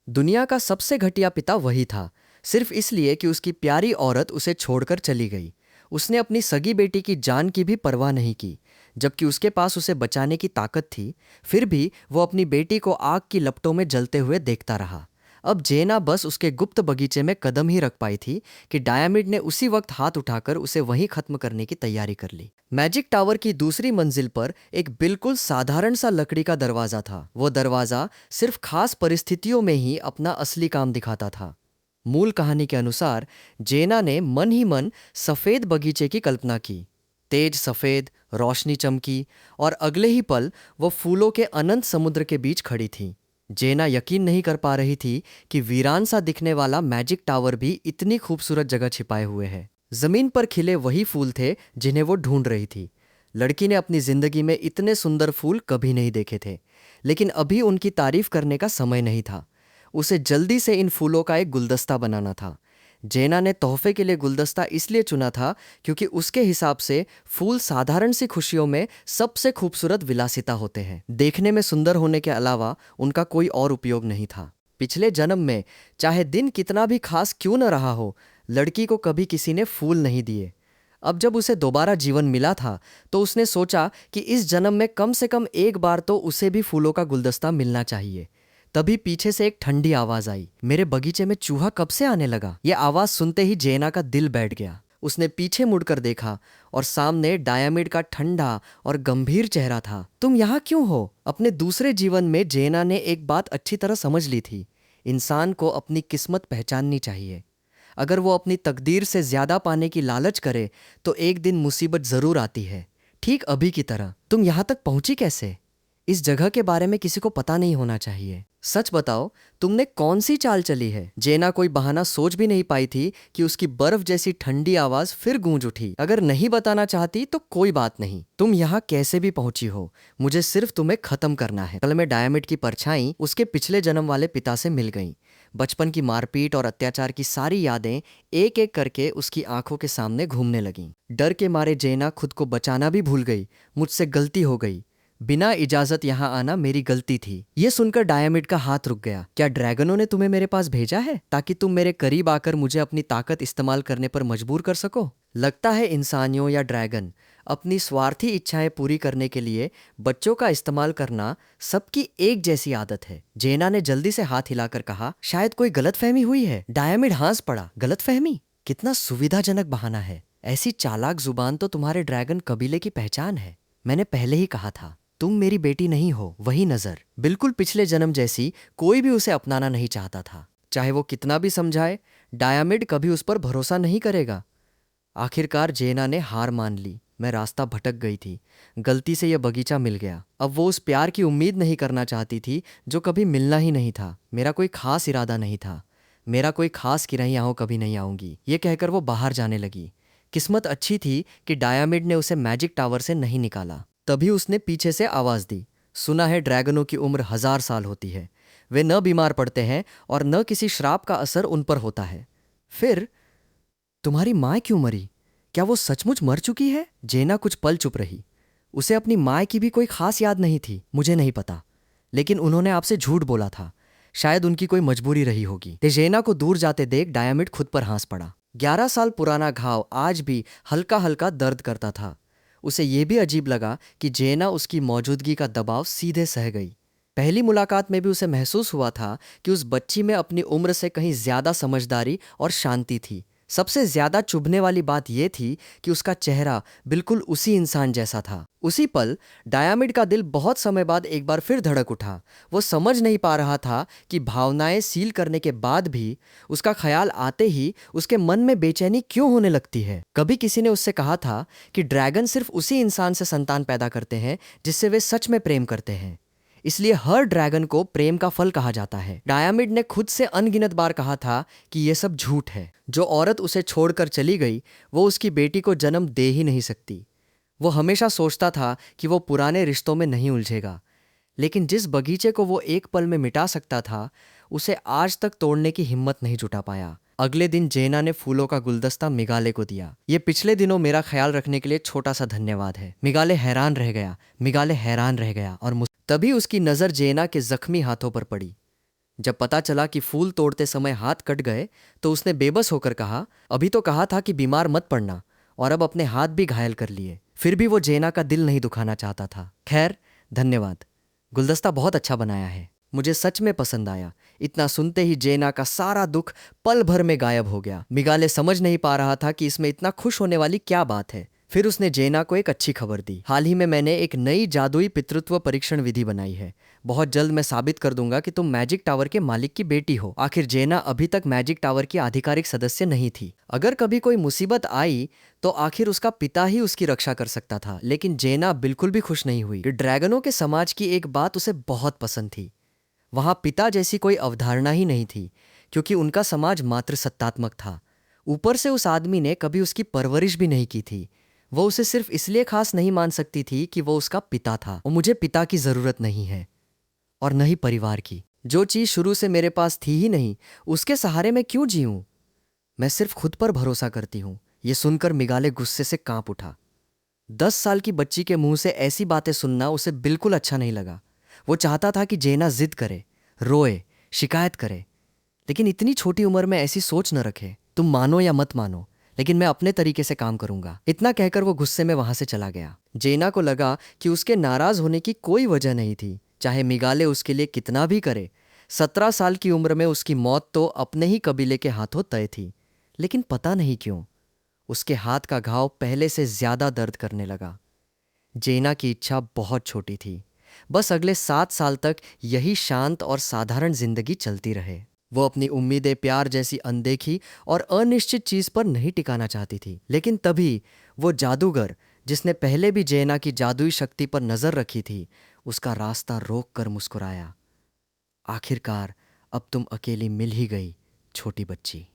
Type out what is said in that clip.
दुनिया का सबसे घटिया पिता वही था, सिर्फ इसलिए कि उसकी प्यारी औरत उसे छोड़कर चली गई। उसने अपनी सगी बेटी की जान की भी परवाह नहीं की, जबकि उसके पास उसे बचाने की ताकत थी। फिर भी वो अपनी बेटी को आग की लपटों में जलते हुए देखता रहा। अब जेना बस उसके गुप्त बगीचे में कदम ही रख पाई थी कि डायमिड ने उसी वक्त हाथ उठाकर उसे वहीं खत्म करने की तैयारी कर ली। मैजिक टावर की दूसरी मंजिल पर एक बिल्कुल साधारण सा लकड़ी का दरवाजा था। वो दरवाजा सिर्फ खास परिस्थितियों में ही अपना असली काम दिखाता था। मूल कहानी के अनुसार जेना ने मन ही मन सफेद बगीचे की कल्पना की। तेज सफेद रोशनी चमकी और अगले ही पल वो फूलों के अनंत समुद्र के बीच खड़ी थी। जेना यकीन नहीं कर पा रही थी कि वीरान सा दिखने वाला मैजिक टावर भी इतनी खूबसूरत जगह छिपाए हुए है। जमीन पर खिले वही फूल थे जिन्हें वो ढूंढ रही थी। लड़की ने अपनी जिंदगी में इतने सुंदर फूल कभी नहीं देखे थे, लेकिन अभी उनकी तारीफ करने का समय नहीं था। उसे जल्दी से इन फूलों का एक गुलदस्ता बनाना था। जेना ने तोहफे के लिए गुलदस्ता इसलिए चुना था क्योंकि उसके हिसाब से फूल साधारण सी खुशियों में सबसे खूबसूरत विलासिता होते हैं। देखने में सुंदर होने के अलावा उनका कोई और उपयोग नहीं था। पिछले जन्म में चाहे दिन कितना भी खास क्यों न रहा हो, लड़की को कभी किसी ने फूल नहीं दिए। अब जब उसे दोबारा जीवन मिला था तो उसने सोचा कि इस जन्म में कम से कम एक बार तो उसे भी फूलों का गुलदस्ता मिलना चाहिए। तभी पीछे से एक ठंडी आवाज आई, मेरे बगीचे में चूहा कब से आने लगा। यह आवाज सुनते ही जेना का दिल बैठ गया। उसने पीछे मुड़कर देखा और सामने डायमिड का ठंडा और गंभीर चेहरा था। तुम यहाँ क्यों हो? अपने दूसरे जीवन में जेना ने एक बात अच्छी तरह समझ ली थी, इंसान को अपनी किस्मत पहचाननी चाहिए। अगर वो अपनी तकदीर से ज्यादा पाने की लालच करे तो एक दिन मुसीबत जरूर आती है, ठीक अभी की तरह। तुम यहाँ तक पहुंची कैसे? इस जगह के बारे में किसी को पता नहीं होना चाहिए। सच बताओ, तुमने कौन सी चाल चली है? जेना कोई बहाना सोच भी नहीं पाई थी कि उसकी बर्फ जैसी ठंडी आवाज फिर गूंज उठी। अगर नहीं बताना चाहती तो कोई बात नहीं, तुम यहाँ कैसे भी पहुंची हो, मुझे सिर्फ तुम्हें खत्म करना है। कल में डायमिड की परछाई उसके पिछले जन्म वाले पिता से मिल गई। बचपन की मारपीट और अत्याचार की सारी यादें एक एक करके उसकी आंखों के सामने घूमने लगीं। डर के मारे जेना खुद को बचाना भी भूल गई। मुझसे गलती हो गई, बिना इजाजत यहाँ आना मेरी गलती थी। ये सुनकर डायमिड का हाथ रुक गया। क्या ड्रैगनों ने तुम्हें मेरे पास भेजा है ताकि तुम मेरे करीब आकर मुझे अपनी ताकत इस्तेमाल करने पर मजबूर कर सको? लगता है इंसानियों या ड्रैगन अपनी स्वार्थी इच्छाएं पूरी करने के लिए बच्चों का इस्तेमाल करना सबकी एक जैसी आदत है। जेना ने जल्दी से हाथ हिलाकर कहा, शायद कोई गलतफहमी हुई है। डायमिड हंस पड़ा। गलतफहमी? कितना सुविधाजनक बहाना है। ऐसी चालाक जुबान तो तुम्हारे ड्रैगन कबीले की पहचान है। मैंने पहले ही कहा था, तुम मेरी बेटी नहीं हो। वही नजर, बिल्कुल पिछले जन्म जैसी। कोई भी उसे अपनाना नहीं चाहता था, चाहे वो कितना भी समझाए। डायमिड कभी उस पर भरोसा नहीं करेगा। आखिरकार जेना ने हार मान ली। मैं रास्ता भटक गई थी, गलती से यह बगीचा मिल गया। अब वो उस प्यार की उम्मीद नहीं करना चाहती थी जो कभी मिलना ही नहीं था। मेरा कोई खास इरादा नहीं था, मेरा कोई खास कि नहीं आओ कभी नहीं आऊंगी, ये कहकर वो बाहर जाने लगी। किस्मत अच्छी थी कि डायमिड ने उसे मैजिक टावर से नहीं निकाला। तभी उसने पीछे से आवाज दी, सुना है ड्रैगनों की उम्र 1000 साल होती है। वे न बीमार पड़ते हैं और न किसी श्राप का असर उन पर होता है। फिर तुम्हारी माँ क्यों मरी? क्या वो सचमुच मर चुकी है? जेना कुछ पल चुप रही। उसे अपनी माँ की भी कोई खास याद नहीं थी। मुझे नहीं पता, लेकिन उन्होंने आपसे झूठ बोला था। शायद उनकी कोई मजबूरी रही होगी। जेना को दूर जाते देख डायमिड खुद पर हंस पड़ा। 11 साल पुराना घाव आज भी हल्का हल्का दर्द करता था। उसे यह भी अजीब लगा कि जेना उसकी मौजूदगी का दबाव सीधे सह गई। पहली मुलाकात में भी उसे महसूस हुआ था कि उस बच्ची में अपनी उम्र से कहीं ज्यादा समझदारी और शांति थी। सबसे ज्यादा चुभने वाली बात यह थी कि उसका चेहरा बिल्कुल उसी इंसान जैसा था। उसी पल डायमिड का दिल बहुत समय बाद एक बार फिर धड़क उठा। वो समझ नहीं पा रहा था कि भावनाएं सील करने के बाद भी उसका ख्याल आते ही उसके मन में बेचैनी क्यों होने लगती है। कभी किसी ने उससे कहा था कि ड्रैगन सिर्फ उसी इंसान से संतान पैदा करते हैं जिससे वे सच में प्रेम करते हैं, इसलिए हर ड्रैगन को प्रेम का फल कहा जाता है। डायमिड ने खुद से अनगिनत बार कहा था कि यह सब झूठ है। जो औरत उसे छोड़कर चली गई वो उसकी बेटी को जन्म दे ही नहीं सकती। वो हमेशा सोचता था कि वो पुराने रिश्तों में नहीं उलझेगा, लेकिन जिस बगीचे को वो एक पल में मिटा सकता था उसे आज तक तोड़ने की हिम्मत नहीं जुटा पाया। अगले दिन जेना ने फूलों का गुलदस्ता मिगाले को दिया। ये पिछले दिनों मेरा ख्याल रखने के लिए छोटा सा धन्यवाद है। मिगाले हैरान रह गया और तभी उसकी नजर जेना के जख्मी हाथों पर पड़ी। जब पता चला कि फूल तोड़ते समय हाथ कट गए तो उसने बेबस होकर कहा, अभी तो कहा था कि बीमार मत पड़ना, और अब अपने हाथ भी घायल कर लिए। फिर भी वो जेना का दिल नहीं दुखाना चाहता था। खैर, धन्यवाद। गुलदस्ता बहुत अच्छा बनाया है, मुझे सच में पसंद आया। इतना सुनते ही जेना का सारा दुख पल भर में गायब हो गया। मिगाले समझ नहीं पा रहा था कि इसमें इतना खुश होने वाली क्या बात है। फिर उसने जेना को एक अच्छी खबर दी। हाल ही में मैंने एक नई जादुई पितृत्व परीक्षण विधि बनाई है। बहुत जल्द मैं साबित कर दूंगा कि तुम मैजिक टावर के मालिक की बेटी हो। आखिर जेना अभी तक मैजिक टावर की आधिकारिक सदस्य नहीं थी। अगर कभी कोई मुसीबत आई तो आखिर उसका पिता ही उसकी रक्षा कर सकता था। लेकिन जेना बिल्कुल भी खुश नहीं हुई। ड्रैगनों के समाज की एक बात उसे बहुत पसंद थी। वहां पिता जैसी कोई अवधारणा ही नहीं थी, क्योंकि उनका समाज मातृसत्तात्मक था। ऊपर से उस आदमी ने कभी उसकी परवरिश भी नहीं की थी। वो उसे सिर्फ इसलिए खास नहीं मान सकती थी कि वो उसका पिता था। और मुझे पिता की जरूरत नहीं है, और न ही परिवार की। जो चीज शुरू से मेरे पास थी ही नहीं, उसके सहारे मैं क्यों जीऊं? मैं सिर्फ खुद पर भरोसा करती हूं। ये सुनकर मिगाले गुस्से से कांप उठा। 10 साल की बच्ची के मुंह से ऐसी बातें सुनना उसे बिल्कुल अच्छा नहीं लगा। वो चाहता था कि जेना जिद करे, रोए, शिकायत करे, लेकिन इतनी छोटी उम्र में ऐसी सोच न रखे। तुम मानो या मत मानो, लेकिन मैं अपने तरीके से काम करूंगा। इतना कहकर वो गुस्से में वहां से चला गया। जेना को लगा कि उसके नाराज होने की कोई वजह नहीं थी, चाहे मिगाले उसके लिए कितना भी करे। 17 साल की उम्र में उसकी मौत तो अपने ही कबीले के हाथों तय थी। लेकिन पता नहीं क्यों उसके हाथ का घाव पहले से ज्यादा दर्द करने लगा। जेना की इच्छा बहुत छोटी थी, बस अगले 7 साल तक यही शांत और साधारण जिंदगी चलती रहे। वो अपनी उम्मीदें प्यार जैसी अनदेखी और अनिश्चित चीज पर नहीं टिकाना चाहती थी। लेकिन तभी वो जादूगर, जिसने पहले भी जेना की जादुई शक्ति पर नजर रखी थी, उसका रास्ता रोक कर मुस्कुराया। आखिरकार अब तुम अकेली मिल ही गई, छोटी बच्ची।